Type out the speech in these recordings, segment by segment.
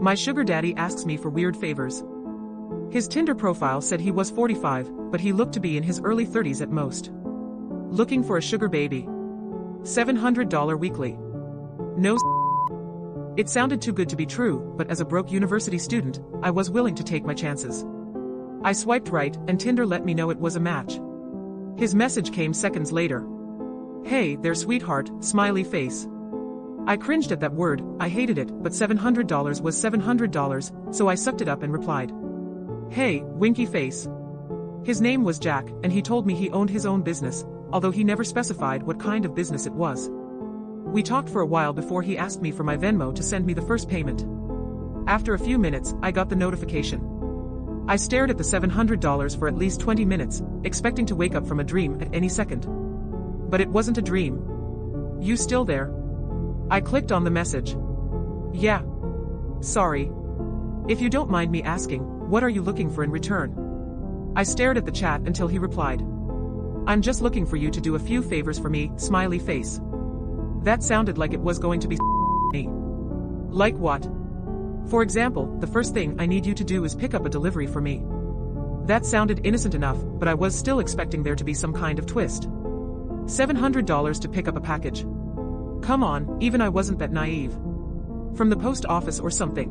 My sugar daddy asks me for weird favors. His Tinder profile said he was 45, but he looked to be in his early 30s at most. Looking for a sugar baby. $700 weekly. No. It sounded too good to be true, but as a broke university student, I was willing to take my chances. I swiped right, and Tinder let me know it was a match. His message came seconds later. Hey there sweetheart, smiley face. I cringed at that word, I hated it, but $700 was $700, so I sucked it up and replied. Hey, winky face. His name was Jack, and he told me he owned his own business, although he never specified what kind of business it was. We talked for a while before he asked me for my Venmo to send me the first payment. After a few minutes, I got the notification. I stared at the $700 for at least 20 minutes, expecting to wake up from a dream at any second. But it wasn't a dream. You still there? I clicked on the message. Yeah. Sorry. If you don't mind me asking, what are you looking for in return? I stared at the chat until he replied. I'm just looking for you to do a few favors for me, smiley face. That sounded like it was going to be me. Like what? For example, the first thing I need you to do is pick up a delivery for me. That sounded innocent enough, but I was still expecting there to be some kind of twist. $700 to pick up a package. Come on, even I wasn't that naive. From the post office or something.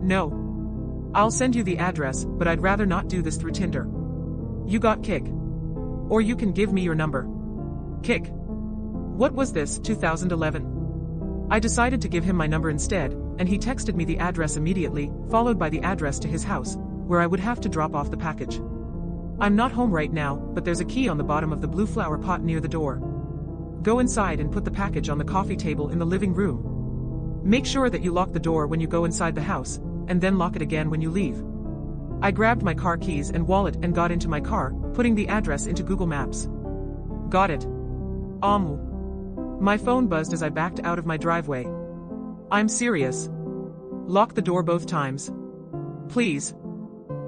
No. I'll send you the address, but I'd rather not do this through Tinder. You got Kick. Or you can give me your number. Kick. What was this, 2011? I decided to give him my number instead, and he texted me the address immediately, followed by the address to his house, where I would have to drop off the package. I'm not home right now, but there's a key on the bottom of the blue flower pot near the door. Go inside and put the package on the coffee table in the living room. Make sure that you lock the door when you go inside the house, and then lock it again when you leave. I grabbed my car keys and wallet and got into my car, putting the address into Google Maps. Got it. My phone buzzed as I backed out of my driveway. I'm serious. Lock the door both times. Please.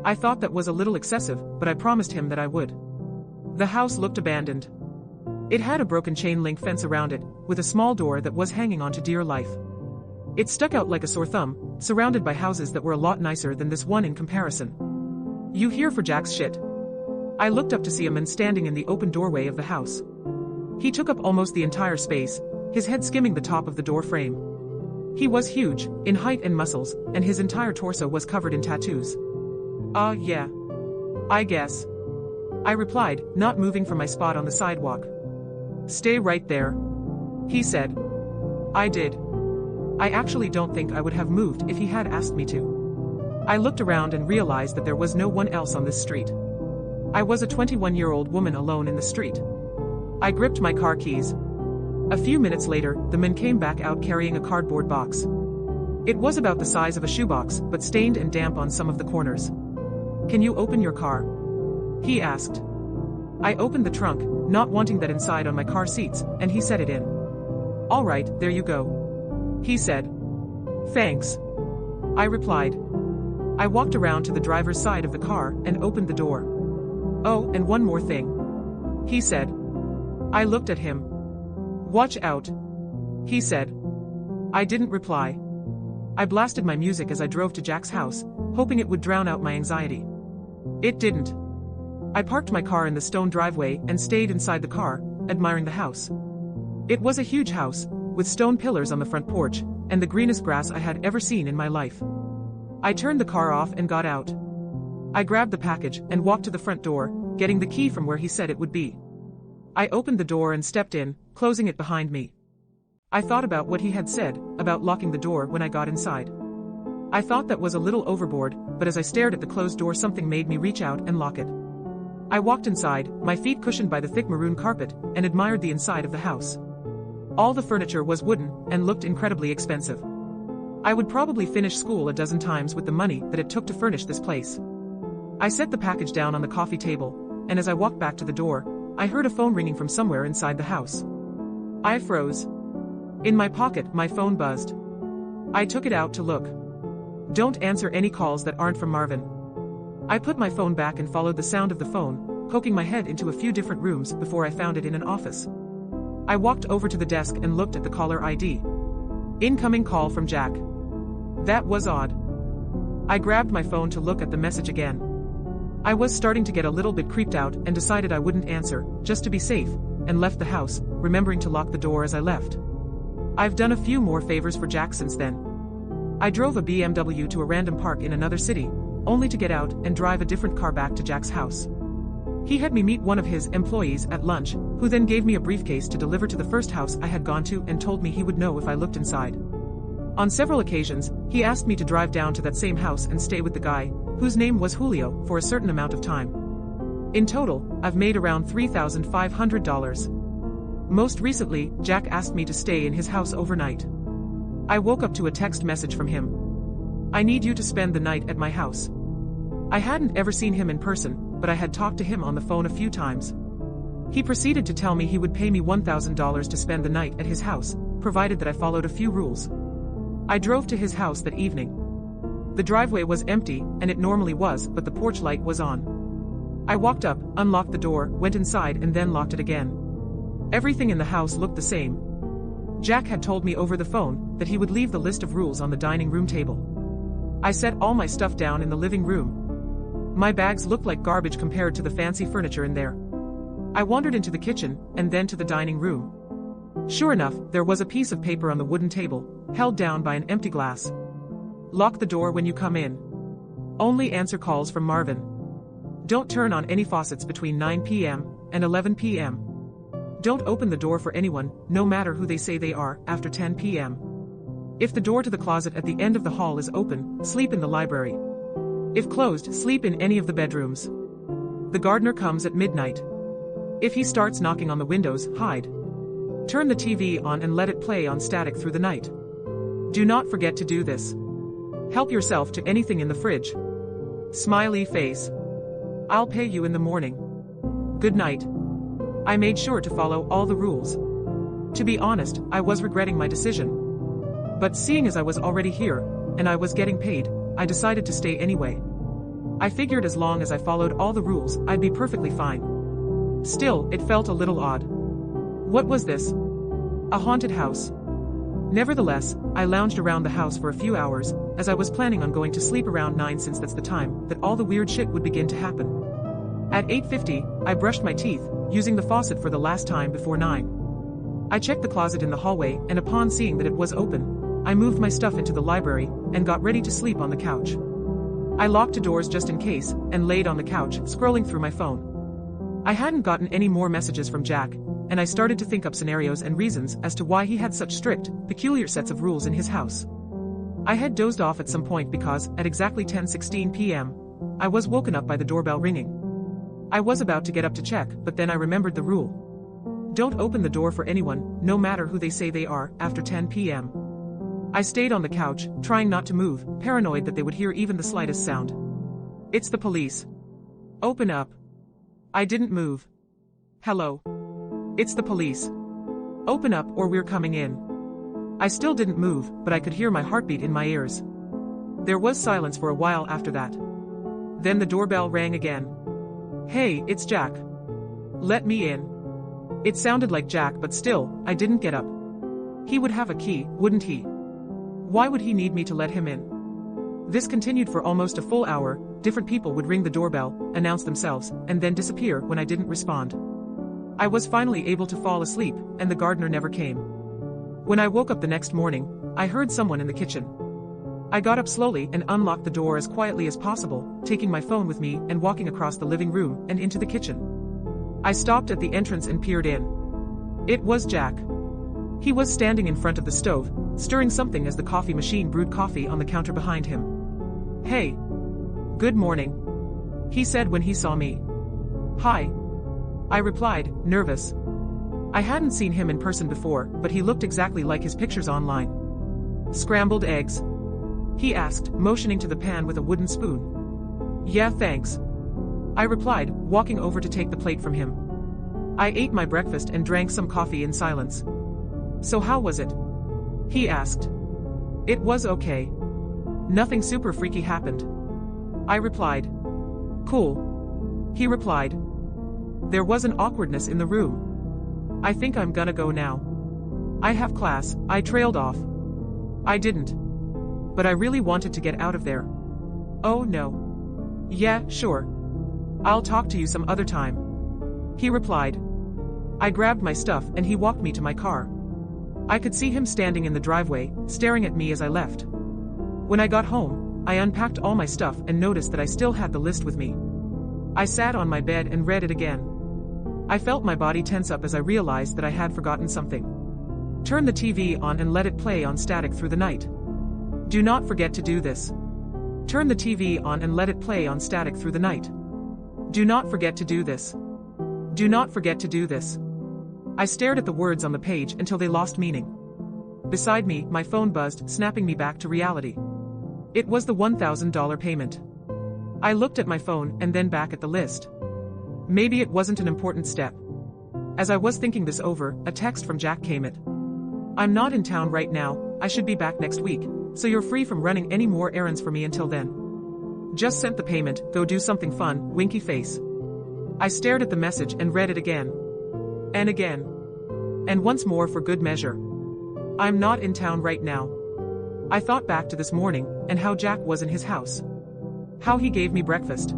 I thought that was a little excessive, but I promised him that I would. The house looked abandoned. It had a broken chain link fence around it, with a small door that was hanging on to dear life. It stuck out like a sore thumb, surrounded by houses that were a lot nicer than this one in comparison. You here for Jack's shit? I looked up to see a man standing in the open doorway of the house. He took up almost the entire space, his head skimming the top of the door frame. He was huge, in height and muscles, and his entire torso was covered in tattoos. Yeah. I guess. I replied, not moving from my spot on the sidewalk. Stay right there. He said. I did. I actually don't think I would have moved if he had asked me to. I looked around and realized that there was no one else on this street. I was a 21-year-old woman alone in the street. I gripped my car keys. A few minutes later, the man came back out carrying a cardboard box. It was about the size of a shoebox, but stained and damp on some of the corners. Can you open your car? He asked. I opened the trunk, not wanting that inside on my car seats, and he set it in. All right, there you go. He said. Thanks. I replied. I walked around to the driver's side of the car and opened the door. Oh, and one more thing. He said. I looked at him. Watch out. He said. I didn't reply. I blasted my music as I drove to Jack's house, hoping it would drown out my anxiety. It didn't. I parked my car in the stone driveway and stayed inside the car, admiring the house. It was a huge house, with stone pillars on the front porch, and the greenest grass I had ever seen in my life. I turned the car off and got out. I grabbed the package and walked to the front door, getting the key from where he said it would be. I opened the door and stepped in, closing it behind me. I thought about what he had said, about locking the door when I got inside. I thought that was a little overboard, but as I stared at the closed door something made me reach out and lock it. I walked inside, my feet cushioned by the thick maroon carpet, and admired the inside of the house. All the furniture was wooden, and looked incredibly expensive. I would probably finish school a dozen times with the money that it took to furnish this place. I set the package down on the coffee table, and as I walked back to the door, I heard a phone ringing from somewhere inside the house. I froze. In my pocket, my phone buzzed. I took it out to look. Don't answer any calls that aren't from Marvin. I put my phone back and followed the sound of the phone, poking my head into a few different rooms before I found it in an office. I walked over to the desk and looked at the caller ID. Incoming call from Jack. That was odd. I grabbed my phone to look at the message again. I was starting to get a little bit creeped out and decided I wouldn't answer, just to be safe, and left the house, remembering to lock the door as I left. I've done a few more favors for Jack since then. I drove a BMW to a random park in another city, only to get out and drive a different car back to Jack's house. He had me meet one of his employees at lunch, who then gave me a briefcase to deliver to the first house I had gone to and told me he would know if I looked inside. On several occasions, he asked me to drive down to that same house and stay with the guy, whose name was Julio, for a certain amount of time. In total, I've made around $3,500. Most recently, Jack asked me to stay in his house overnight. I woke up to a text message from him. I need you to spend the night at my house. I hadn't ever seen him in person, but I had talked to him on the phone a few times. He proceeded to tell me he would pay me $1,000 to spend the night at his house, provided that I followed a few rules. I drove to his house that evening. The driveway was empty, and it normally was, but the porch light was on. I walked up, unlocked the door, went inside and then locked it again. Everything in the house looked the same. Jack had told me over the phone that he would leave the list of rules on the dining room table. I set all my stuff down in the living room. My bags looked like garbage compared to the fancy furniture in there. I wandered into the kitchen, and then to the dining room. Sure enough, there was a piece of paper on the wooden table, held down by an empty glass. Lock the door when you come in. Only answer calls from Marvin. Don't turn on any faucets between 9 p.m. and 11 p.m. Don't open the door for anyone, no matter who they say they are, after 10 p.m. If the door to the closet at the end of the hall is open, sleep in the library. If closed, sleep in any of the bedrooms. The gardener comes at midnight. If he starts knocking on the windows, hide. Turn the TV on and let it play on static through the night. Do not forget to do this. Help yourself to anything in the fridge. Smiley face. I'll pay you in the morning. Good night. I made sure to follow all the rules. To be honest, I was regretting my decision. But seeing as I was already here, and I was getting paid, I decided to stay anyway. I figured as long as I followed all the rules, I'd be perfectly fine. Still, it felt a little odd. What was this? A haunted house. Nevertheless, I lounged around the house for a few hours, as I was planning on going to sleep around 9 since that's the time that all the weird shit would begin to happen. At 8:50, I brushed my teeth, using the faucet for the last time before 9. I checked the closet in the hallway, and upon seeing that it was open, I moved my stuff into the library, and got ready to sleep on the couch. I locked the doors just in case, and laid on the couch, scrolling through my phone. I hadn't gotten any more messages from Jack, and I started to think up scenarios and reasons as to why he had such strict, peculiar sets of rules in his house. I had dozed off at some point because, at exactly 10:16 p.m., I was woken up by the doorbell ringing. I was about to get up to check, but then I remembered the rule. Don't open the door for anyone, no matter who they say they are, after 10 p.m. I stayed on the couch, trying not to move, paranoid that they would hear even the slightest sound. It's the police. Open up. I didn't move. Hello. It's the police. Open up or we're coming in. I still didn't move, but I could hear my heartbeat in my ears. There was silence for a while after that. Then the doorbell rang again. Hey, it's Jack. Let me in. It sounded like Jack, but still, I didn't get up. He would have a key, wouldn't he? Why would he need me to let him in? This continued for almost a full hour. Different people would ring the doorbell, announce themselves, and then disappear when I didn't respond. I was finally able to fall asleep, and the gardener never came. When I woke up the next morning, I heard someone in the kitchen. I got up slowly and unlocked the door as quietly as possible, taking my phone with me and walking across the living room and into the kitchen. I stopped at the entrance and peered in. It was Jack. He was standing in front of the stove, stirring something as the coffee machine brewed coffee on the counter behind him. Hey. Good morning. He said when he saw me. Hi. I replied, nervous. I hadn't seen him in person before, but he looked exactly like his pictures online. Scrambled eggs? He asked, motioning to the pan with a wooden spoon. Yeah, thanks. I replied, walking over to take the plate from him. I ate my breakfast and drank some coffee in silence. So how was it? He asked. It was okay. Nothing super freaky happened. I replied. Cool. He replied. There was an awkwardness in the room. I think I'm gonna go now. I have class. I trailed off. I didn't. but I really wanted to get out of there. Oh no. Yeah, sure. I'll talk to you some other time, he replied. I grabbed my stuff and he walked me to my car. I could see him standing in the driveway, staring at me as I left. When I got home, I unpacked all my stuff and noticed that I still had the list with me. I sat on my bed and read it again. I felt my body tense up as I realized that I had forgotten something. Turn the TV on and let it play on static through the night. Do not forget to do this. Turn the TV on and let it play on static through the night. Do not forget to do this. Do not forget to do this. I stared at the words on the page until they lost meaning. Beside me, my phone buzzed, snapping me back to reality. It was the $1,000 payment. I looked at my phone and then back at the list. Maybe it wasn't an important step. As I was thinking this over, a text from Jack came in. I'm not in town right now, I should be back next week, so you're free from running any more errands for me until then. Just sent the payment, go do something fun, winky face. I stared at the message and read it again. And again. And once more for good measure. I'm not in town right now. I thought back to this morning, and how Jack was in his house. How he gave me breakfast.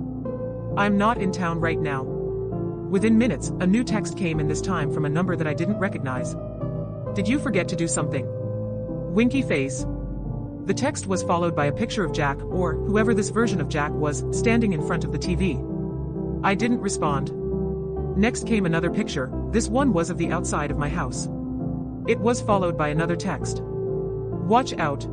I'm not in town right now. Within minutes, a new text came in, this time from a number that I didn't recognize. Did you forget to do something? Winky face. The text was followed by a picture of Jack, or whoever this version of Jack was, standing in front of the TV. I didn't respond. Next came another picture, this one was of the outside of my house. It was followed by another text. Watch out,